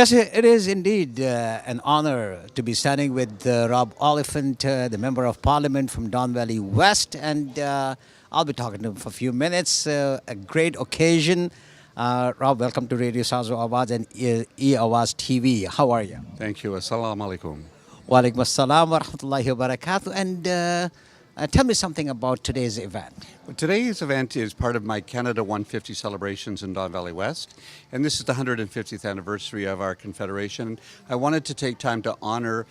Yes, it is indeed an honor to be standing with Rob Oliphant, the Member of Parliament from Don Valley West, and I'll be talking to him for a few minutes. A great occasion. Rob, welcome to Radio Sazo Awaz and E-Awaz TV. How are you? Thank you. Assalamu alaikum. Wa alaikum assalam wa rahmatullahi wa barakatuh. And tell me something about today's event. Well, today's event is part of my Canada 150 celebrations in Don Valley West, and this is the 150th anniversary of our Confederation. I wanted to take time to honor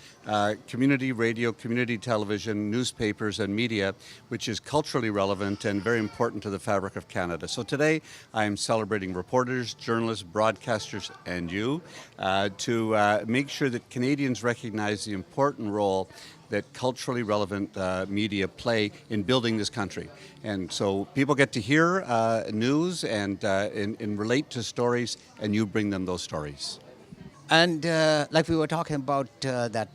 community radio, community television, newspapers, and media, which is culturally relevant and very important to the fabric of Canada. So today I am celebrating reporters, journalists, broadcasters, and you to make sure that Canadians recognize the important role that culturally relevant media play in building this country. And so people get to hear news and relate to stories, and you bring them those stories. And like we were talking about, that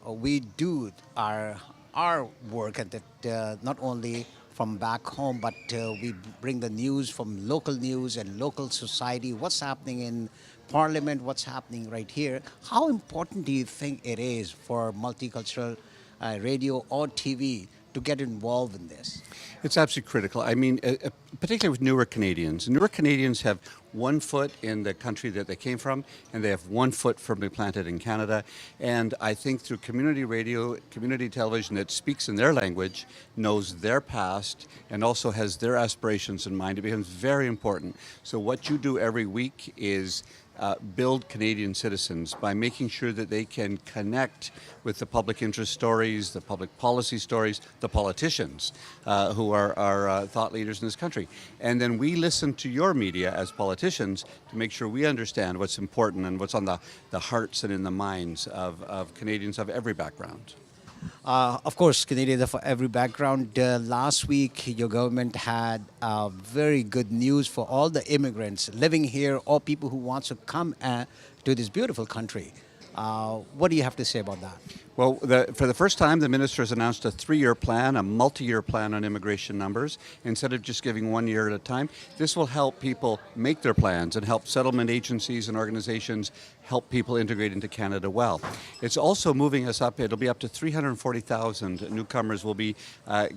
we do our work, and that not only from back home, but we bring the news from local news and local society, what's happening in Parliament, what's happening right here. How important do you think it is for multicultural radio or TV to get involved in this? It's absolutely critical. I mean, particularly with newer Canadians. Newer Canadians have one foot in the country that they came from, and they have one foot firmly planted in Canada. And I think through community radio, community television that speaks in their language, knows their past, and also has their aspirations in mind, it becomes very important. So what you do every week is build Canadian citizens by making sure that they can connect with the public interest stories, the public policy stories, the politicians who are thought leaders in this country. And then we listen to your media as politicians to make sure we understand what's important and what's on the hearts and in the minds of Canadians of every background. Of course, Canadians of every background. Last week, your government had very good news for all the immigrants living here or people who want to come to this beautiful country. What do you have to say about that? Well, for the first time, the minister has announced a 3-year plan, a multi-year plan on immigration numbers, instead of just giving 1 year at a time. This will help people make their plans and help settlement agencies and organizations help people integrate into Canada well. It's also moving us up. It'll be up to 340,000 newcomers will be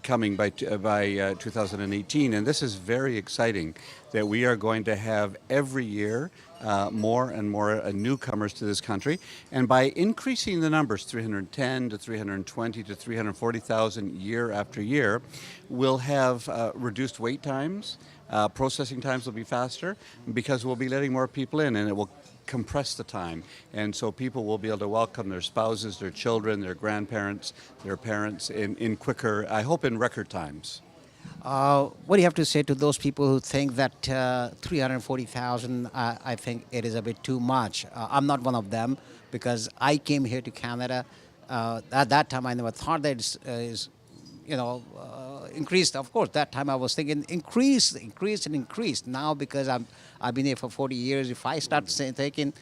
coming by 2018, and this is very exciting that we are going to have every year more and more newcomers to this country. And by increasing the numbers, 310 to 320 to 340,000 year after year, we'll have reduced wait times. Processing times will be faster because we'll be letting more people in, and it will compress the time. And so people will be able to welcome their spouses, their children, their grandparents, their parents in quicker, I hope in record times. What do you have to say to those people who think that 340,000, I think it is a bit too much? I'm not one of them because I came here to Canada. At that time, I never thought that it's increased. Of course, that time I was thinking increased. Now, because I've been here for 40 years, if I start thinking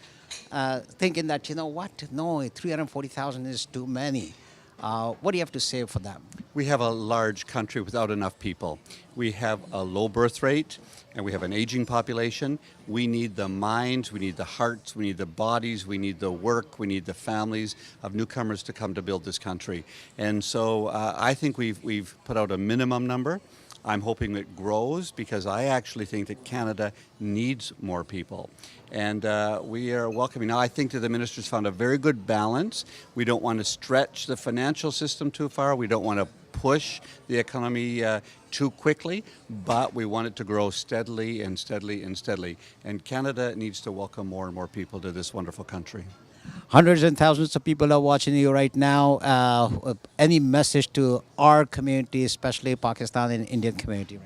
that, you know what, no, 340,000 is too many. What do you have to say for them? We have a large country without enough people. We have a low birth rate, and we have an aging population. We need the minds, we need the hearts, we need the bodies, we need the work, we need the families of newcomers to come to build this country. And so I think we've put out a minimum number. I'm hoping it grows because I actually think that Canada needs more people. And we are welcoming. Now, I think that the minister's found a very good balance. We don't want to stretch the financial system too far. We don't want to push the economy too quickly, but we want it to grow steadily and steadily and steadily. And Canada needs to welcome more and more people to this wonderful country. Hundreds and thousands of people are watching you right now. Any message to our community, especially Pakistan and Indian community?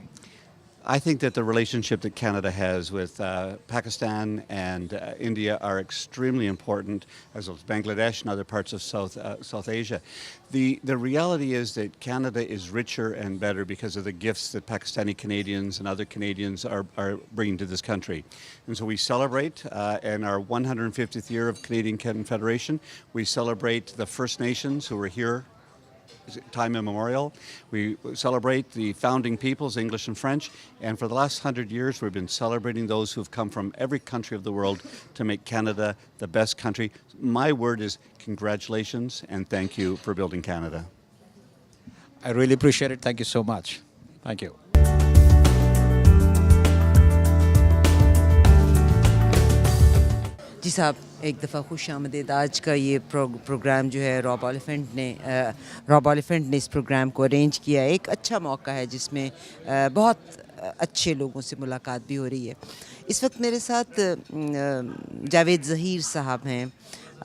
I think that the relationship that Canada has with Pakistan and India are extremely important, as well as Bangladesh and other parts of South Asia. The reality is that Canada is richer and better because of the gifts that Pakistani Canadians and other Canadians are bringing to this country. And so we celebrate in our 150th year of Canadian Confederation. We celebrate the First Nations who were here time immemorial. We celebrate the founding peoples, English and French, and for the last 100 years we've been celebrating those who've come from every country of the world to make Canada the best country. My word is congratulations and thank you for building Canada. I really appreciate it. Thank you so much. Thank you. जी साहब, एक दफ़ा खुश आमदीद। आज का ये programme जो है रॉब ओलिफेंट ने इस प्रोग्राम को अरेंज किया। एक अच्छा मौका है जिसमें बहुत अच्छे लोगों से मुलाकात भी हो रही है। इस वक्त मेरे साथ जावेद ज़हीर साहब हैं।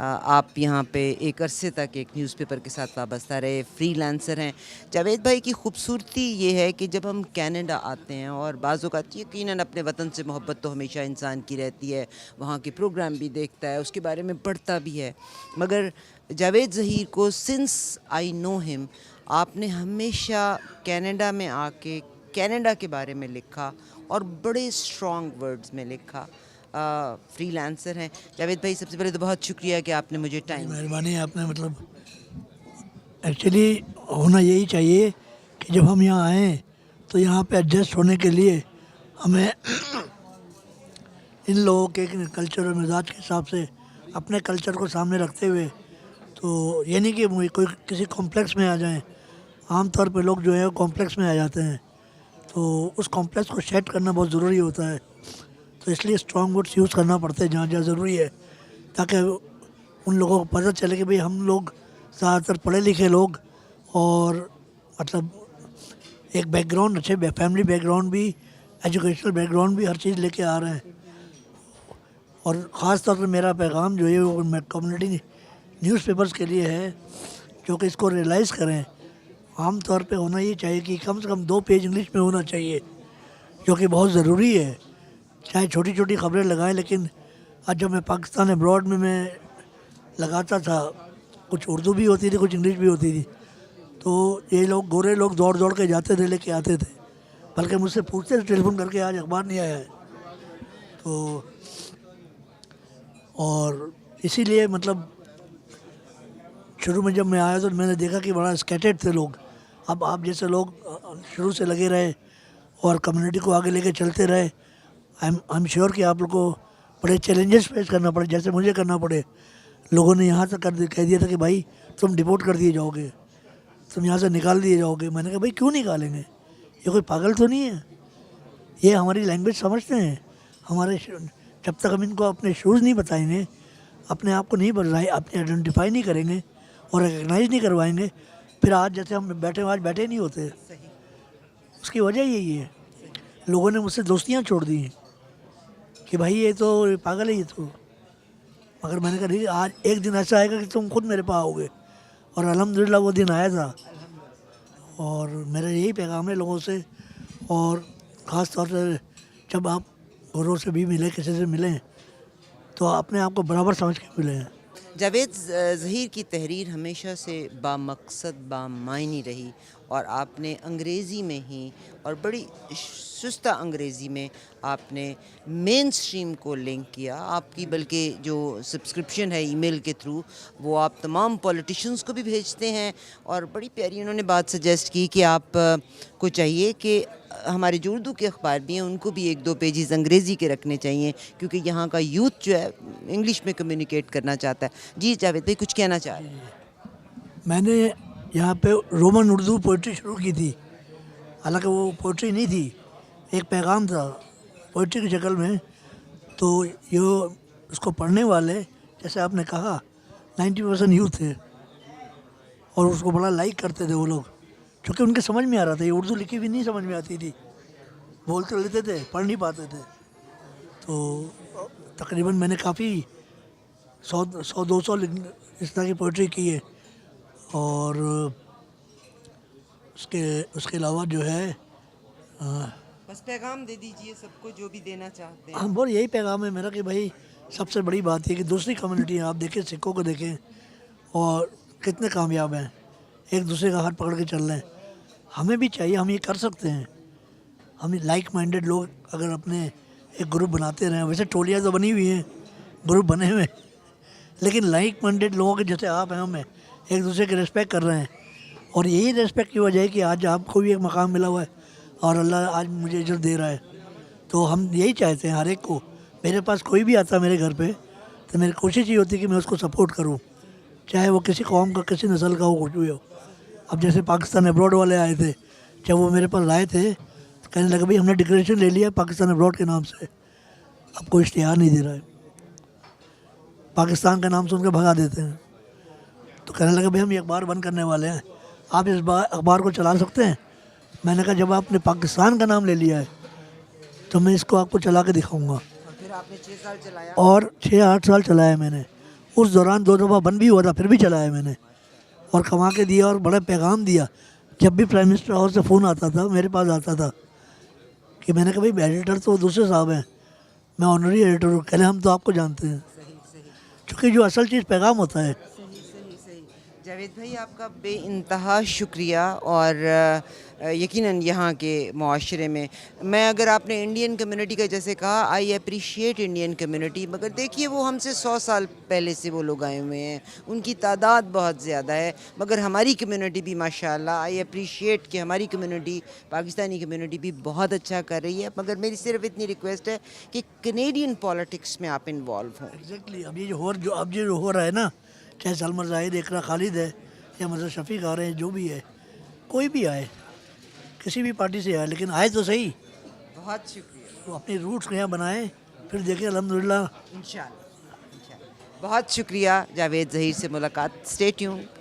आप यहाँ पे एक अरसे तक एक न्यूज़पेपर के साथ वाबस्ता रहे, फ्रीलांसर हैं। जावेद भाई की खूबसूरती ये है कि जब हम कनाडा आते हैं, और बाज़ औक़ात यकीनन अपने वतन से मोहब्बत तो हमेशा इंसान की रहती है, वहाँ के प्रोग्राम भी देखता है, उसके बारे में पढ़ता भी है, मगर जावेद ज़हीर को सिंस आई नो हिम आपने हमेशा कनाडा में आके कनाडा के बारे में लिखा और बड़े स्ट्रॉन्ग वर्ड्स में लिखा। फ्रीलांसर हैं जावेद भाई, सबसे पहले तो बहुत शुक्रिया कि आपने मुझे टाइम। मेहरबानी आपने, मतलब एक्चुअली होना यही चाहिए कि जब हम यहाँ आएँ तो यहाँ पे एडजस्ट होने के लिए हमें इन लोगों के कल्चर और मिजाज के हिसाब से अपने कल्चर को सामने रखते हुए, तो ये नहीं कि कोई किसी कॉम्प्लेक्स में आ जाएं। आम तौर पे लोग जो है वो कॉम्प्लेक्स में आ जाते हैं, तो उस कॉम्प्लेक्स को सेट करना बहुत ज़रूरी होता है। तो इसलिए स्ट्रॉन्ग वर्ड्स यूज़ करना पड़ता है जहाँ जहाँ ज़रूरी है, ताकि उन लोगों को पता चले कि भाई हम लोग ज़्यादातर पढ़े लिखे लोग और मतलब एक बैकग्राउंड, अच्छे फैमिली बैकग्राउंड भी, एजुकेशनल बैकग्राउंड भी, हर चीज़ लेके आ रहे हैं। और ख़ास तौर पर मेरा पैगाम जो है वो कम्युनिटी न्यूज़पेपर्स के लिए है, जो कि इसको रियलाइज़ करें। आम तौर पे होना ये चाहिए कि कम से कम 2 पेज इंग्लिश में होना चाहिए, जो कि बहुत ज़रूरी है। चाहे छोटी छोटी खबरें लगाएं, लेकिन आज जब मैं पाकिस्तान अब्रॉड में मैं लगाता था, कुछ उर्दू भी होती थी, कुछ इंग्लिश भी होती थी, तो ये लोग गोरे लोग दौड़ दौड़ के जाते थे, लेके आते थे, बल्कि मुझसे पूछते थे टेलीफोन करके आज अखबार नहीं आया है। तो और इसीलिए मतलब शुरू में जब मैं आया तो मैंने देखा कि बड़ा स्कैटर्ड थे लोग। अब आप जैसे लोग शुरू से लगे रहे और कम्युनिटी को आगे लेके चलते रहे, आई एम श्योर कि आप लोग को बड़े चैलेंजेस फेस करना पड़े, जैसे मुझे करना पड़े। लोगों ने यहाँ तक कह दिया था कि भाई तुम डिपोर्ट कर दिए जाओगे, तुम यहाँ से निकाल दिए जाओगे। मैंने कहा भाई क्यों निकालेंगे, ये कोई पागल तो नहीं है, ये हमारी लैंग्वेज समझते हैं। हमारे जब तक हम इनको अपने शूज़ नहीं बताएंगे, अपने आप को नहीं बताएं, अपने आइडेंटिफाई नहीं करेंगे और रिकग्नाइज नहीं करवाएंगे, फिर आज जैसे हम आज बैठे नहीं होते। उसकी वजह यही है, लोगों ने मुझसे दोस्तियाँ छोड़ दी हैं कि भाई ये तो पागल है ये तो। मगर मैंने कहा ठीक है, आज एक दिन ऐसा आएगा कि तुम खुद मेरे पास आओगे, और अल्हम्दुलिल्लाह वो दिन आया था। और मेरा यही पैगाम है लोगों से, और ख़ास तौर से जब आप औरों से भी मिले, किसी से मिलें, तो अपने आप को बराबर समझ के मिलें। जावेद ज़हीर की तहरीर हमेशा से बामकसद बामायनी रही, और आपने अंग्रेज़ी में ही और बड़ी सुस्ता अंग्रेज़ी में आपने मेन स्ट्रीम को लिंक किया। आपकी बल्कि जो सब्सक्रिप्शन है ईमेल के थ्रू, वो आप तमाम पॉलिटिशियंस को भी भेजते हैं। और बड़ी प्यारी उन्होंने बात सजेस्ट की कि आप को चाहिए कि हमारे जो उर्दू के अखबार भी हैं उनको भी 1-2 पेजेस अंग्रेज़ी के रखने चाहिए, क्योंकि यहाँ का यूथ जो है इंग्लिश में कम्युनिकेट करना चाहता है। जी जावेद भाई कुछ कहना चाह रहे हैं? मैंने यहाँ पे रोमन उर्दू पोइट्री शुरू की थी, हालांकि वो पोइट्री नहीं थी, एक पैगाम था पोइट्री की शक्ल में। तो ये उसको पढ़ने वाले, जैसे आपने कहा, 90% यूथ थे और उसको बड़ा लाइक करते थे वो लोग, क्योंकि उनके समझ में आ रहा था। ये उर्दू लिखी भी नहीं समझ में आती थी, बोलते लेते थे, पढ़ नहीं पाते थे। तो तकरीबन मैंने काफ़ी 100-200 इस तरह की पोइट्री की है। और उसके अलावा जो है बस पैगाम दे दीजिए सबको जो भी देना चाहते हैं। हम बोल यही पैगाम है मेरा कि भाई सबसे बड़ी बात ये कि दूसरी कम्युनिटी आप देखें, सिखों को देखें, और कितने कामयाब हैं, एक दूसरे का हाथ पकड़ के चल रहे हैं। हमें भी चाहिए, हम ये कर सकते हैं। हम लाइक माइंडेड लोग अगर अपने एक ग्रुप बनाते रहें, वैसे टोलियाँ तो बनी हुई हैं, ग्रुप बने हुए, लेकिन लाइक माइंडेड लोगों के जैसे आप हैं, हमें एक दूसरे की रिस्पेक्ट कर रहे हैं, और यही रेस्पेक्ट की वजह है कि आज आपको भी एक मकाम मिला हुआ है और अल्लाह आज मुझे इज्जत दे रहा है। तो हम यही चाहते हैं हर एक को, मेरे पास कोई भी आता है मेरे घर पे तो मेरी कोशिश ये होती है कि मैं उसको सपोर्ट करूं, चाहे वो किसी कौम का किसी नस्ल का हो कुछ भी हो। अब जैसे पाकिस्तान अब्रॉड वाले आए थे, जब वो मेरे पास आए थे तो कहने लगे भाई हमने डिक्लेरेशन ले लिया पाकिस्तान अब्रॉड के नाम से, अब कोई इश्तिहार नहीं दे रहा है, पाकिस्तान का नाम सुन के भगा देते हैं। तो कहने लगे भाई हम ये अखबार बंद करने वाले हैं, आप इस अखबार को चला सकते हैं। मैंने कहा जब आपने पाकिस्तान का नाम ले लिया है तो मैं इसको आपको चला के दिखाऊंगा। और फिर आपने 6 साल चलाया। और 6-8 साल चलाया मैंने। उस दौरान 2 दफ़ा बंद भी हुआ था, फिर भी चलाया मैंने और कमा के दिया और बड़ा पैगाम दिया। जब भी प्राइम मिनिस्टर हाउस से फ़ोन आता था मेरे पास आता था कि मैंने कहा भाई एडिटर तो दूसरे साहब हैं, मैं ऑनरी एडिटर हूँ। कहले हम तो आपको जानते हैं, सही सही क्योंकि जो असल चीज़ पैगाम होता है। सही सही सही। जावेद भाई आपका बेइंतहा शुक्रिया। और यकीनन यहाँ के माशरे में मैं, अगर आपने इंडियन कम्युनिटी का जैसे कहा, आई अप्रिशिएट इंडियन कम्युनिटी, मगर देखिए वो हमसे 100 साल पहले से वो लोग आए हुए हैं, उनकी तादाद बहुत ज़्यादा है, मगर हमारी कम्युनिटी भी माशाल्लाह, आई अप्रिशिएट कि हमारी कम्युनिटी, पाकिस्तानी कम्युनिटी भी बहुत अच्छा कर रही है। मगर मेरी सिर्फ इतनी रिक्वेस्ट है कि कनेडियन पॉलिटिक्स में आप इन्वॉल्व हों। एग्जैक्टली अब ये जो हो रहा है ना, चाहे सलमान जाहिद, इकरा खालिद है या मजहर शफीक आ रहे हैं, जो भी है, कोई भी आए, किसी भी पार्टी से आए, लेकिन आए तो सही, बहुत शुक्रिया। वो अपने रूट्स यहाँ बनाए, फिर देखें अल्हम्दुलिल्लाह। इंशाल्लाह। बहुत शुक्रिया जावेद ज़हीर से मुलाकात। Stay tuned.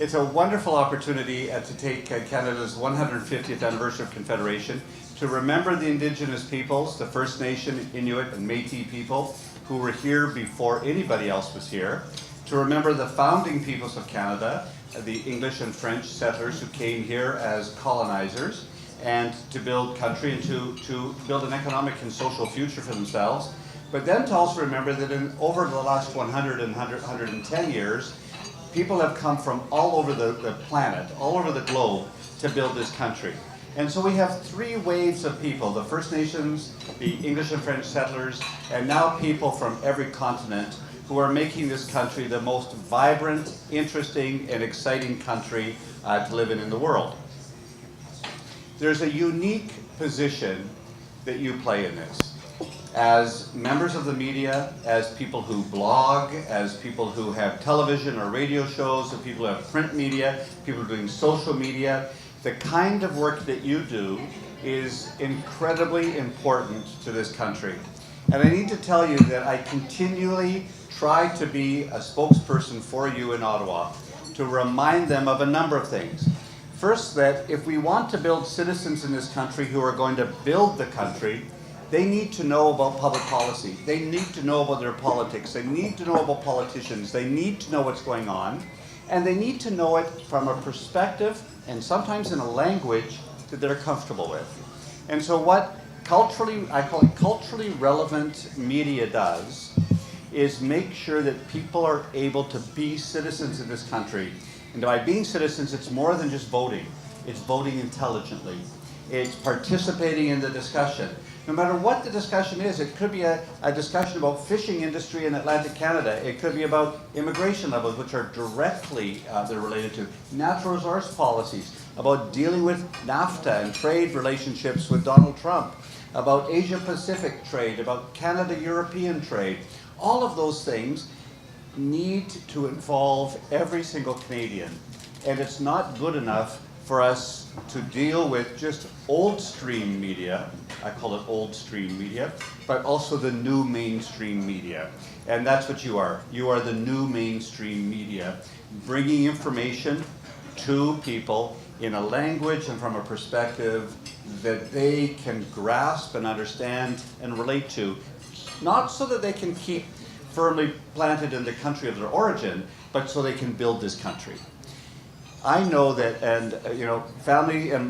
It's a wonderful opportunity to take Canada's 150th anniversary of Confederation to remember the Indigenous peoples, the First Nation, Inuit, and Métis people who were here before anybody else was here, to remember the founding peoples of Canada, the English and French settlers who came here as colonizers, and to build country and to build an economic and social future for themselves. But then to also remember that over the last 110 years, people have come from all over the planet, all over the globe, to build this country. And so we have 3 waves of people: the First Nations, the English and French settlers, and now people from every continent who are making this country the most vibrant, interesting, and exciting country to live in the world. There's a unique position that you play in this. As members of the media, as people who blog, as people who have television or radio shows, as people who have print media, people doing social media, the kind of work that you do is incredibly important to this country. And I need to tell you that I continually try to be a spokesperson for you in Ottawa to remind them of a number of things. First, that if we want to build citizens in this country who are going to build the country, they need to know about public policy. They need to know about their politics. They need to know about politicians. They need to know what's going on. And they need to know it from a perspective and sometimes in a language that they're comfortable with. And so what I call it culturally relevant media does is make sure that people are able to be citizens in this country. And by being citizens, it's more than just voting. It's voting intelligently. It's participating in the discussion. No matter what the discussion is, it could be a discussion about fishing industry in Atlantic Canada. It could be about immigration levels, which are directly they're related to natural resource policies, about dealing with NAFTA and trade relationships with Donald Trump, about Asia-Pacific trade, about Canada-European trade. All of those things need to involve every single Canadian. And it's not good enough for us to deal with just old stream media, I call it old stream media, but also the new mainstream media. And that's what you are. You are the new mainstream media, bringing information to people in a language and from a perspective that they can grasp and understand and relate to, not so that they can keep firmly planted in the country of their origin, but so they can build this country. I know that, and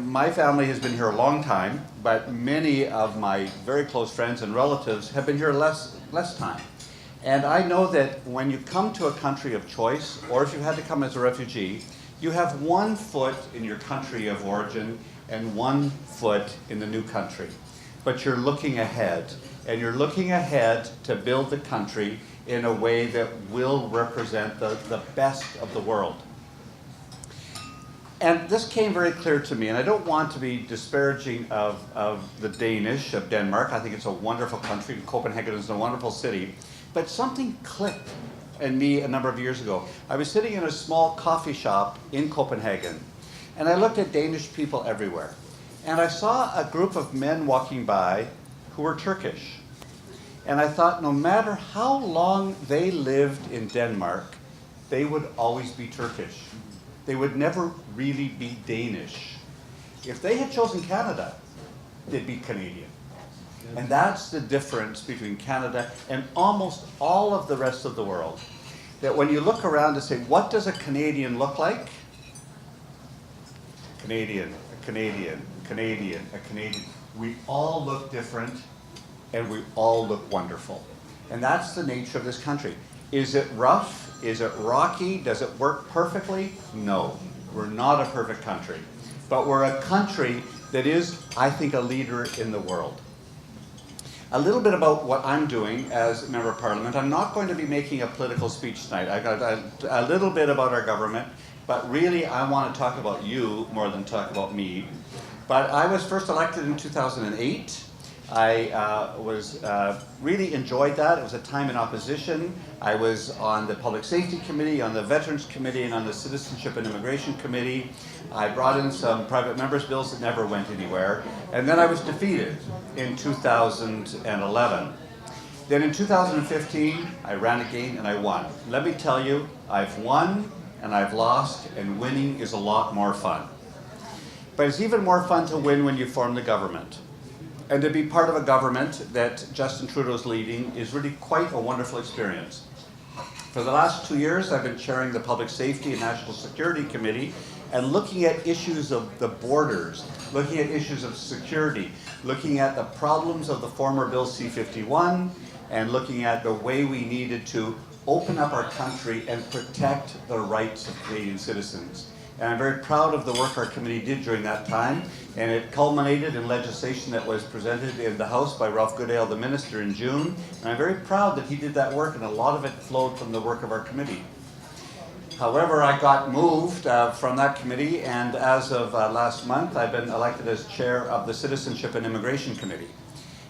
my family has been here a long time, but many of my very close friends and relatives have been here less time. And I know that when you come to a country of choice, or if you had to come as a refugee, you have 1 foot in your country of origin and 1 foot in the new country. But you're looking ahead, and you're looking ahead to build the country in a way that will represent the best of the world. And this came very clear to me, and I don't want to be disparaging of the Danish, of Denmark. I think it's a wonderful country. Copenhagen is a wonderful city. But something clicked in me a number of years ago. I was sitting in a small coffee shop in Copenhagen, and I looked at Danish people everywhere. And I saw a group of men walking by who were Turkish. And I thought, no matter how long they lived in Denmark, they would always be Turkish. They would never really be Danish. If they had chosen Canada, they'd be Canadian. And that's the difference between Canada and almost all of the rest of the world. That when you look around and say, what does a Canadian look like? Canadian, a Canadian, Canadian, a Canadian. We all look different, and we all look wonderful. And that's the nature of this country. Is it rough? Is it rocky? Does it work perfectly? No. We're not a perfect country. But we're a country that is, I think, a leader in the world. A little bit about what I'm doing as a Member of Parliament. I'm not going to be making a political speech tonight. I got a little bit about our government, but really I want to talk about you more than talk about me. But I was first elected in 2008. I really enjoyed that. It was a time in opposition. I was on the Public Safety Committee, on the Veterans Committee, and on the Citizenship and Immigration Committee. I brought in some private members' bills that never went anywhere. And then I was defeated in 2011. Then in 2015, I ran again and I won. Let me tell you, I've won and I've lost, and winning is a lot more fun. But it's even more fun to win when you form the government. And to be part of a government that Justin Trudeau's leading is really quite a wonderful experience. For the last 2 years, I've been chairing the Public Safety and National Security Committee and looking at issues of the borders, looking at issues of security, looking at the problems of the former Bill C-51, and looking at the way we needed to open up our country and protect the rights of Canadian citizens. And I'm very proud of the work our committee did during that time, and it culminated in legislation that was presented in the House by Ralph Goodale, the Minister, in June. And I'm very proud that he did that work, and a lot of it flowed from the work of our committee. However, I got moved from that committee, and as of last month, I've been elected as chair of the Citizenship and Immigration Committee.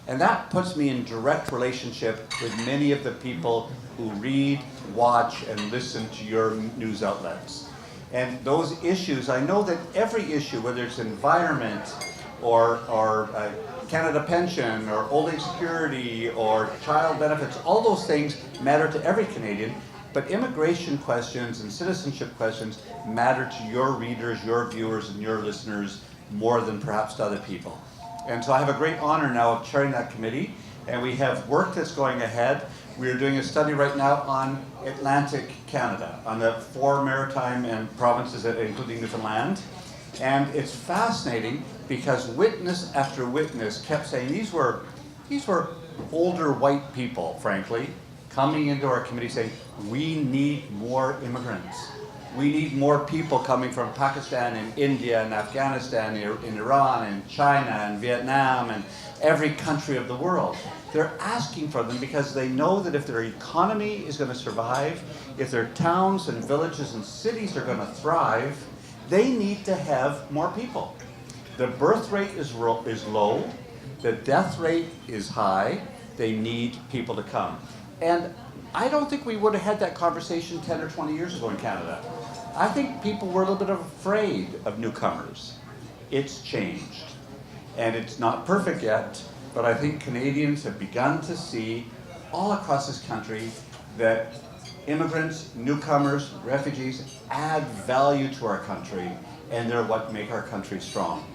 And that puts me in direct relationship with many of the people who read, watch, and listen to your news outlets. And those issues, I know that every issue, whether it's environment or Canada pension or old age security or child benefits, all those things matter to every Canadian, but immigration questions and citizenship questions matter to your readers, your viewers, and your listeners more than perhaps to other people. And so I have a great honor now of chairing that committee, and we have work that's going ahead. We are doing a study right now on Atlantic Canada, on the 4 maritime and provinces, including Newfoundland. And it's fascinating because witness after witness kept saying these were older white people, frankly, coming into our committee saying, we need more immigrants. We need more people coming from Pakistan and India and Afghanistan and Iran and China and Vietnam and every country of the world. They're asking for them because they know that if their economy is going to survive, if their towns and villages and cities are going to thrive, they need to have more people. The birth rate is low, the death rate is high, they need people to come. And I don't think we would have had that conversation 10 or 20 years ago in Canada. I think people were a little bit afraid of newcomers. It's changed. And it's not perfect yet, but I think Canadians have begun to see all across this country that immigrants, newcomers, refugees add value to our country, and they're what make our country strong.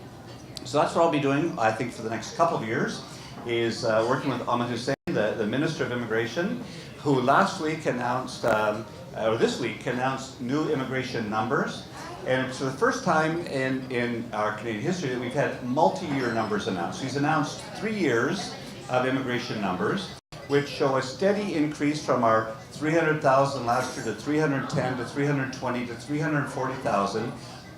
So that's what I'll be doing, I think, for the next couple of years, is working with Ahmed Hussein, the Minister of Immigration, who last week announced, or this week announced new immigration numbers. And it's for the first time in our Canadian history that we've had multi-year numbers announced. He's announced 3 years of immigration numbers, which show a steady increase from our 300,000 last year to 310 to 320 to 340,000,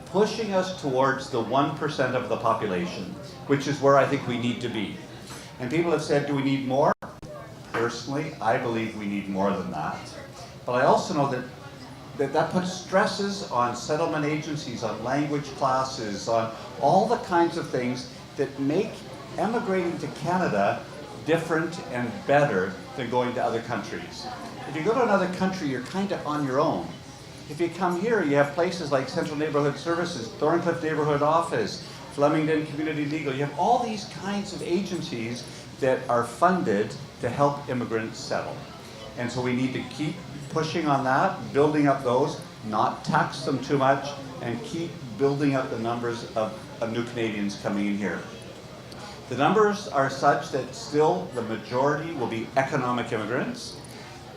pushing us towards the 1% of the population, which is where I think we need to be. And people have said, do we need more? personally, I believe we need more than that. But I also know that puts stresses on settlement agencies, on language classes, on all the kinds of things that make emigrating to Canada different and better than going to other countries. If you go to another country, you're kind of on your own. If you come here, you have places like Central Neighborhood Services, Thorncliffe Neighborhood Office, Flemington Community Legal. You have all these kinds of agencies that are funded to help immigrants settle. And so we need to keep pushing on that, building up those, not tax them too much, and keep building up the numbers of new Canadians coming in here. The numbers are such that still the majority will be economic immigrants.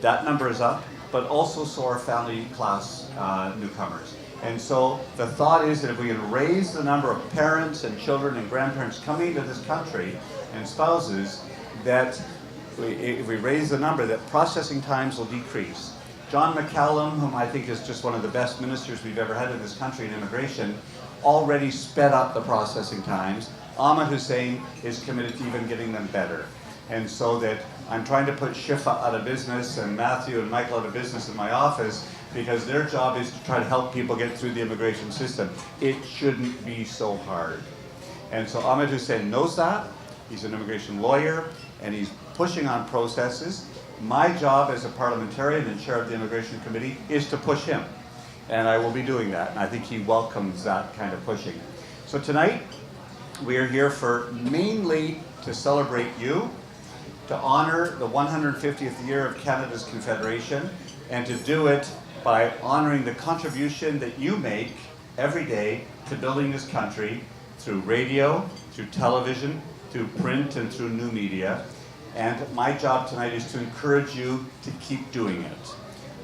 That number is up, but also so are family class newcomers. And so the thought is that if we can raise the number of parents and children and grandparents coming into this country and spouses, that if we raise the number, that processing times will decrease. John McCallum, whom I think is just one of the best ministers we've ever had in this country in immigration, already sped up the processing times. Ahmed Hussein is committed to even getting them better. And so that I'm trying to put Shifa out of business and Matthew and Michael out of business in my office, because their job is to try to help people get through the immigration system. It shouldn't be so hard. And so Ahmed Hussein knows that. He's an immigration lawyer, and he's pushing on processes. My job as a parliamentarian and chair of the Immigration Committee is to push him. And I will be doing that, and I think he welcomes that kind of pushing. So tonight, we are here for mainly to celebrate you, to honor the 150th year of Canada's Confederation, and to do it by honoring the contribution that you make every day to building this country through radio, through television, through print, and through new media. And my job tonight is to encourage you to keep doing it.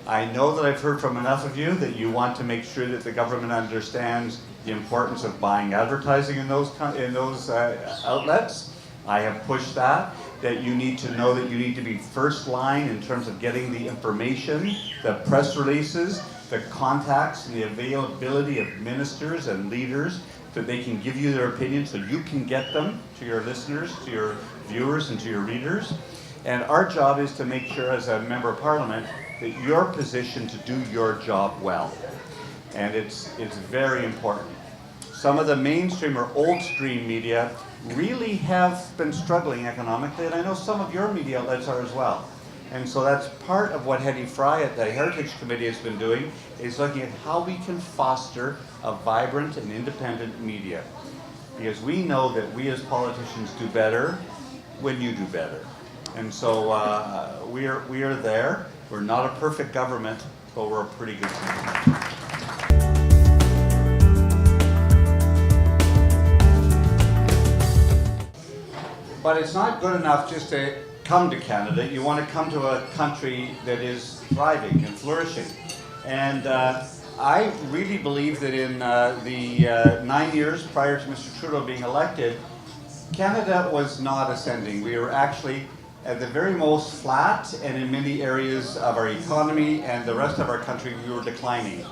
I know that I've heard from enough of you that you want to make sure that the government understands the importance of buying advertising in those outlets. I have pushed that you need to know that you need to be first line in terms of getting the information, the press releases, the contacts, and the availability of ministers and leaders, that they can give you their opinions so you can get them to your listeners, to your viewers, and to your readers. And our job is to make sure, as a member of parliament, that you're positioned to do your job well. And it's very important. Some of the mainstream or old stream media really have been struggling economically, and I know some of your media outlets are as well. And so that's part of what Hetty Fry at the Heritage Committee has been doing, is looking at how we can foster a vibrant and independent media. Because we know that we as politicians do better when you do better. And so we are there. We're not a perfect government, but we're a pretty good team. But it's not good enough just to come to Canada. You want to come to a country that is thriving and flourishing. And I really believe that in the 9 years prior to Mr. Trudeau being elected, Canada was not ascending. We were actually at the very most flat, and in many areas of our economy and the rest of our country, we were declining.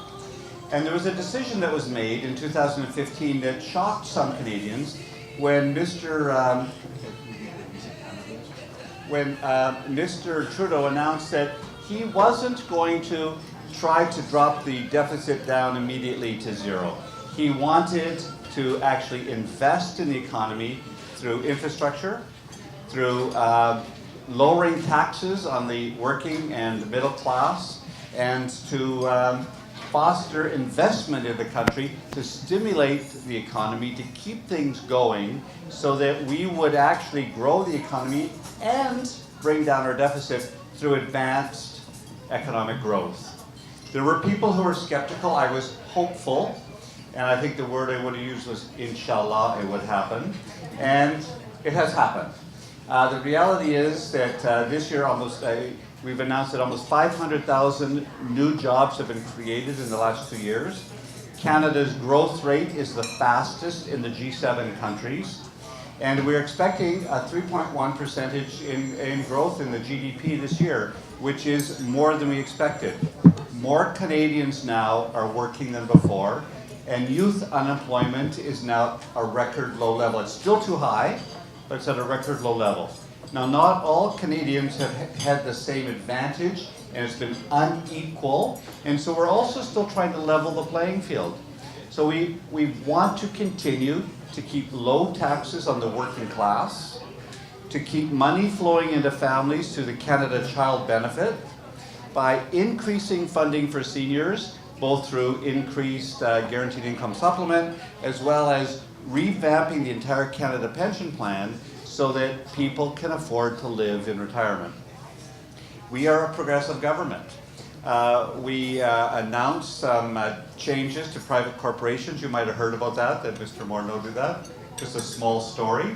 And there was a decision that was made in 2015 that shocked some Canadians when Mr. Trudeau announced that he wasn't going to try to drop the deficit down immediately to zero. He wanted to actually invest in the economy through infrastructure, through lowering taxes on the working and middle class, and to foster investment in the country to stimulate the economy, to keep things going so that we would actually grow the economy and bring down our deficit through advanced economic growth. There were people who were skeptical. I was hopeful, and I think the word I would have used was inshallah it would happen, and it has happened. The reality is that this year we've announced that almost 500,000 new jobs have been created in the last 2 years. Canada's growth rate is the fastest in the G7 countries. And we're expecting a 3.1% in growth in the GDP this year, which is more than we expected. More Canadians now are working than before, and youth unemployment is now a record low level. It's still too high, but it's at a record low level. Now, not all Canadians have had the same advantage, and it's been unequal, and so we're also still trying to level the playing field. So we want to continue to keep low taxes on the working class, to keep money flowing into families through the Canada Child Benefit, by increasing funding for seniors, both through increased guaranteed income supplement, as well as revamping the entire Canada pension plan so that people can afford to live in retirement. We are a progressive government. We announced some changes to private corporations. You might have heard about that Mr. Morneau did that. Just a small story.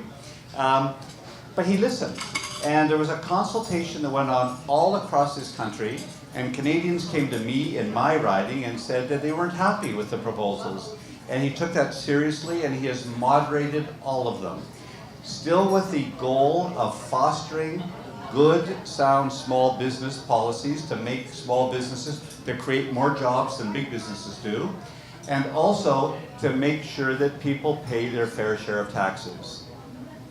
But he listened. And there was a consultation that went on all across this country, and Canadians came to me in my riding and said that they weren't happy with the proposals. And he took that seriously, and he has moderated all of them. Still with the goal of fostering good, sound small business policies to make small businesses, to create more jobs than big businesses do, and also to make sure that people pay their fair share of taxes.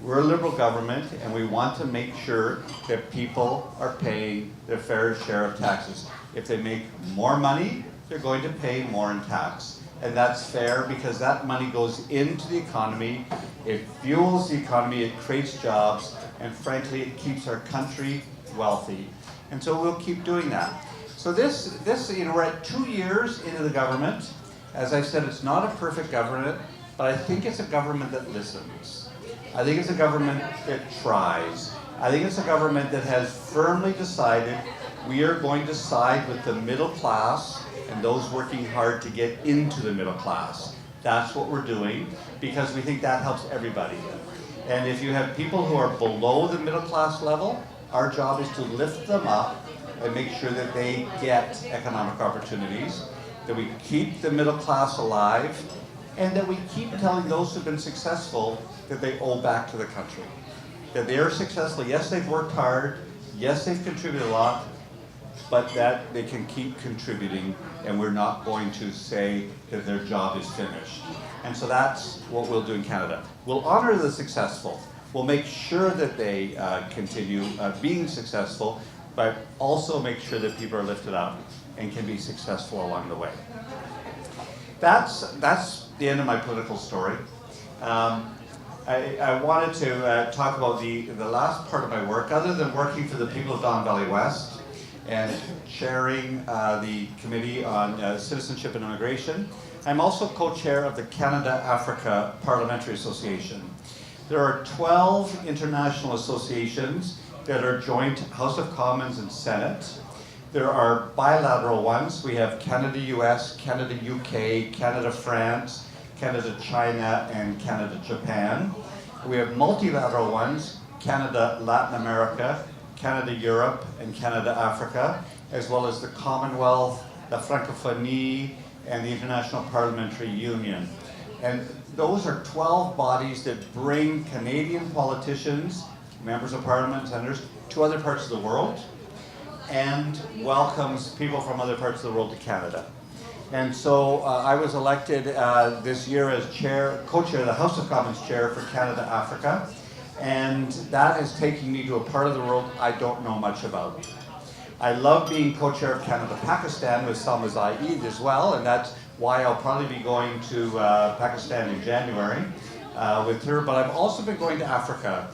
We're a Liberal government, and we want to make sure that people are paying their fair share of taxes. If they make more money, they're going to pay more in tax. And that's fair because that money goes into the economy, it fuels the economy, it creates jobs, and frankly, it keeps our country wealthy. And so we'll keep doing that. So this, we're at 2 years into the government. As I said, it's not a perfect government, but I think it's a government that listens. I think it's a government that tries. I think it's a government that has firmly decided we are going to side with the middle class and those working hard to get into the middle class. That's what we're doing because we think that helps everybody. And if you have people who are below the middle class level, our job is to lift them up and make sure that they get economic opportunities, that we keep the middle class alive, and that we keep telling those who've been successful that they owe back to the country. That they are successful, yes, they've worked hard, yes, they've contributed a lot, but that they can keep contributing, and we're not going to say that their job is finished. And so that's what we'll do in Canada. We'll honor the successful. We'll make sure that they continue being successful, but also make sure that people are lifted up and can be successful along the way. That's the end of my political story. I wanted to talk about the last part of my work, other than working for the people of Don Valley West and chairing the Committee on Citizenship and Immigration. I'm also co-chair of the Canada-Africa Parliamentary Association. There are 12 international associations that are joint House of Commons and Senate. There are bilateral ones. We have Canada-US, Canada-UK, Canada-France, Canada-China, and Canada-Japan. We have multilateral ones, Canada-Latin America, Canada-Europe, and Canada-Africa, as well as the Commonwealth, the Francophonie, and the International Parliamentary Union. And those are 12 bodies that bring Canadian politicians, members of parliament, senators, to other parts of the world, and welcomes people from other parts of the world to Canada. And so I was elected this year as co-chair, the House of Commons chair for Canada-Africa, and that has taken me to a part of the world I don't know much about. I love being co-chair of Canada-Pakistan with Salma Zaid as well, and that's why I'll probably be going to Pakistan in January with her, but I've also been going to Africa.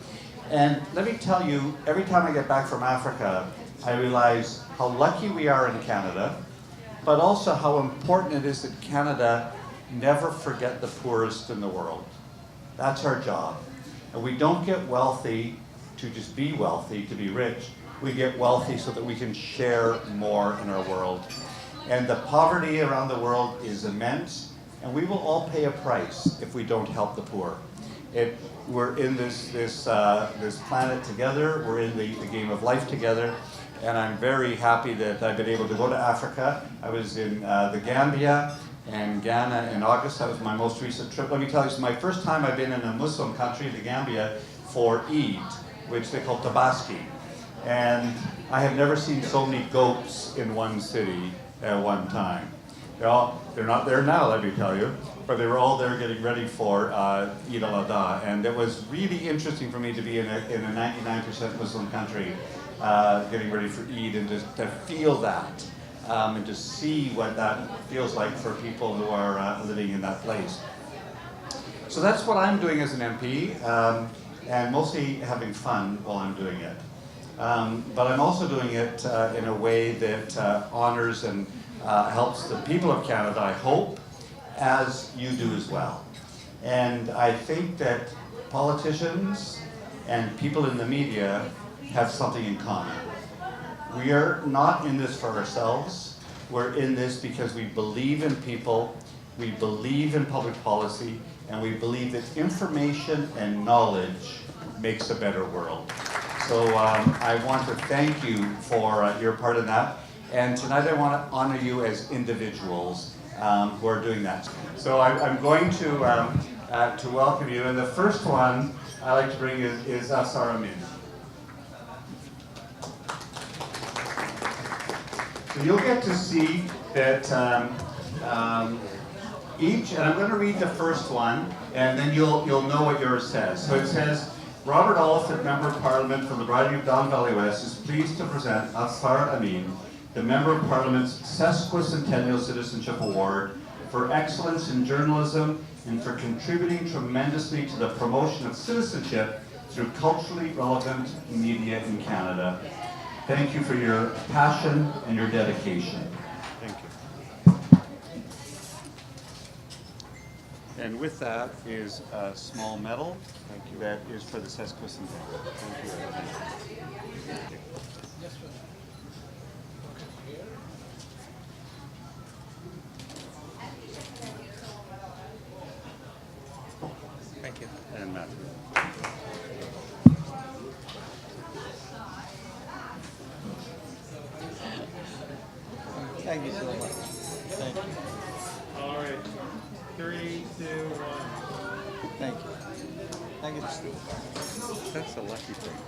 And let me tell you, every time I get back from Africa, I realize how lucky we are in Canada, but also how important it is that Canada never forget the poorest in the world. That's our job. And we don't get wealthy to just be wealthy, to be rich. We get wealthy so that we can share more in our world. And the poverty around the world is immense, and we will all pay a price if we don't help the poor. We're in this planet together, we're in the game of life together, and I'm very happy that I've been able to go to Africa. I was in the Gambia and Ghana in August. That was my most recent trip. Let me tell you, it's my first time I've been in a Muslim country, the Gambia, for Eid, which they call Tabaski. And I have never seen so many goats in one city at one time. They're not there now, let me tell you, but they were all there getting ready for Eid al-Adha. And it was really interesting for me to be in a 99% Muslim country getting ready for Eid and just to feel that and to see what that feels like for people who are living in that place. So that's what I'm doing as an MP, and mostly having fun while I'm doing it. But I'm also doing it in a way that honors and helps the people of Canada, I hope, as you do as well. And I think that politicians and people in the media have something in common. We are not in this for ourselves. We're in this because we believe in people, we believe in public policy, and we believe that information and knowledge makes a better world. So I want to thank you for your part in that. And tonight I want to honor you as individuals who are doing that. So I'm going to welcome you. And the first one I'd like to bring is Asar Amin. So you'll get to see that each, and I'm going to read the first one, and then you'll know what yours says. So it says, Robert Oliphant, Member of Parliament from the riding of Don Valley West, is pleased to present Asar Amin, the Member of Parliament's Sesquicentennial Citizenship Award for excellence in journalism and for contributing tremendously to the promotion of citizenship through culturally relevant media in Canada. Thank you for your passion and your dedication. Thank you. And with that is a small medal. Thank you. That is for the Sesquicentennial. Thank you very much. Thank you. And Matthew. Thank you so much. Thank you. All right. 3, 2, 1. Thank you. Thank you. That's a lucky thing.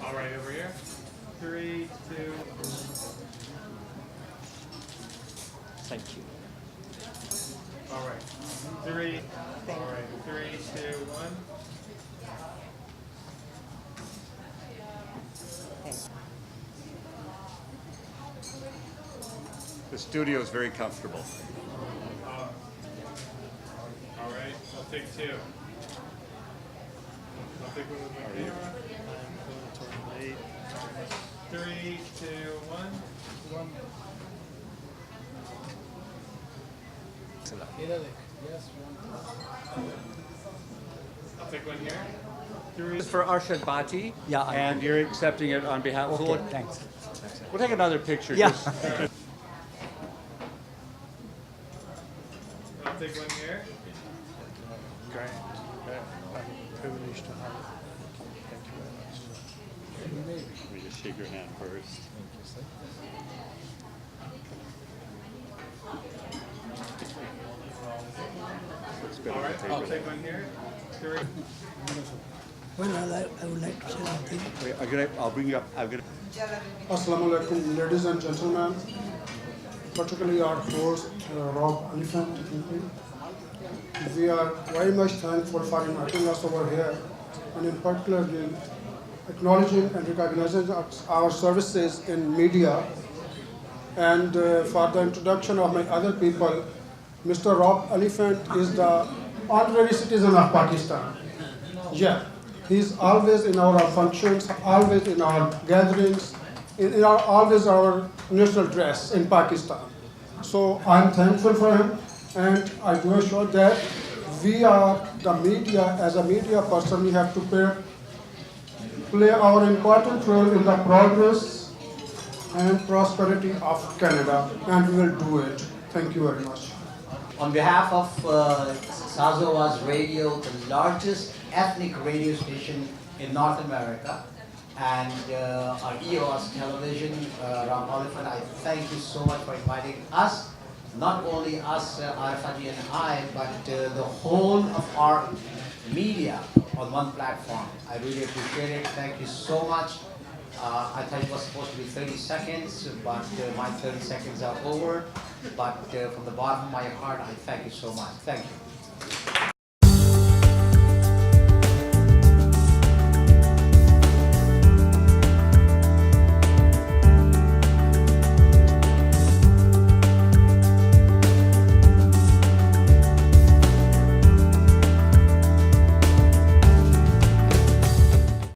All right, over here. 3, 2. Thank you. All right. 3. All right. 3, 2, 1. The studio is very comfortable. All right. I'll take 2. I'll take one with my camera. I'm going to 3, 2, 1. I'll take one here. 3. This is for Arshad Bhatti. Yeah, And you're accepting it on behalf of... Okay, thanks. We'll take another picture. Yeah. Just- I'll take one here. Great. I'm privileged to have it. Thank you very much. Let me just shake your hand first. All right. I'll take one here. 3. Well, I would like to say something. Wait, I'll bring you up. Assalamu alaikum, ladies and gentlemen, particularly our host, Rob Oliphant. We are very much thankful for inviting us over here, and in particular acknowledging and recognizing our services in media. And for the introduction of my other people, Mr. Rob Oliphant is the honorary citizen of Pakistan. Yeah, he's always in our functions, always in our gatherings, always our national dress in Pakistan. So I'm thankful for him, and I do assure that we are the media, as a media person, we have to play our important role in the progress and prosperity of Canada, and we will do it. Thank you very much. On behalf of Sazowas Radio, the largest ethnic radio station in North America, and our EOS television, Rob Oliphant, I thank you so much for inviting us, not only us, Arifati and I, but the whole of our media on one platform. I really appreciate it. Thank you so much. I thought it was supposed to be 30 seconds, but my 30 seconds are over. But from the bottom of my heart, I thank you so much. Thank you.